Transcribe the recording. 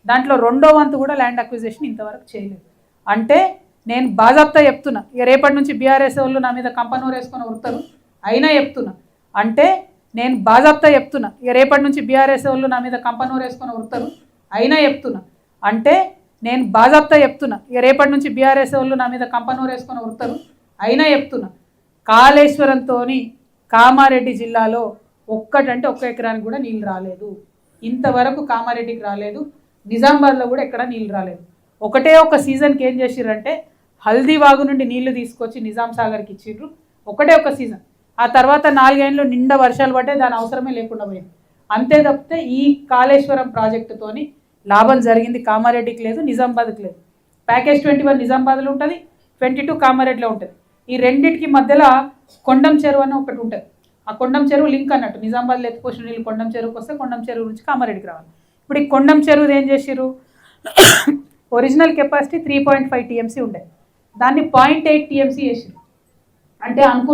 దాంట్లో రెండో వంతు కూడా ల్యాండ్ అక్విజిషన్ ఇంతవరకు చేయలేదు. అంటే నేను బాజాప్తా చెప్తున్నా, ఇక రేపటి నుంచి బీఆర్ఎస్ వాళ్ళు నా మీద కంపనూరు వేసుకొని ఉడతారు అయినా చెప్తున్నా. అంటే నేను బాజాప్తా చెప్తున్నా, ఇక రేపటి నుంచి బీఆర్ఎస్ వాళ్ళు నా మీద కంపనూరు వేసుకొని ఉడతారు అయినా చెప్తున్నా. అంటే నేను బాజాప్తా చెప్తున్నా, ఇక రేపటి నుంచి బీఆర్ఎస్ వాళ్ళు నా మీద కంపనూరు వేసుకొని ఉడతారు అయినా చెప్తున్నా. కాళేశ్వరంతో కామారెడ్డి జిల్లాలో ఒక్కటంటే ఒక్క ఎకరానికి కూడా నీళ్ళు రాలేదు. ఇంతవరకు కామారెడ్డికి రాలేదు, నిజామాబాద్లో కూడా ఎక్కడ నీళ్ళు రాలేదు. ఒకటే ఒక సీజన్కి ఏం చేసిర్రంటే హల్దీవాగు నుండి నీళ్లు తీసుకొచ్చి నిజాం సాగర్కి ఇచ్చిర్రు, ఒకటే ఒక సీజన్. ఆ తర్వాత 4 ఏళ్ళు నిండా వర్షాలు పడ్డే, దాని అవసరమే లేకుండా పోయింది. అంతే తప్పితే ఈ కాళేశ్వరం ప్రాజెక్టుతోని లాభం జరిగింది కామారెడ్డికి లేదు, నిజామాబాద్కి లేదు. ప్యాకేజ్ 21 నిజామాబాద్లో ఉంటుంది, 22 కామారెడ్డిలో ఉంటుంది. ఈ రెండింటికి మధ్యలో కొండం చెరువు అని ఒకటి ఉంటుంది. ఆ కొండం చెరువు లింక్ అన్నట్టు, నిజామాబాద్లో ఎత్తుపోసిన నీళ్ళు కొండం చెరువుకి వస్తే కొండం చెరువు నుంచి కామారెడ్డికి రావాలి. ఇప్పుడు ఈ కొండం చెరువు ఏం చేసిర్రు, ఒరిజినల్ కెపాసిటీ 3.5 TMC ఉండే, దాన్ని 0.8 TMC చేసిర్రు. అంటే అనుకున్న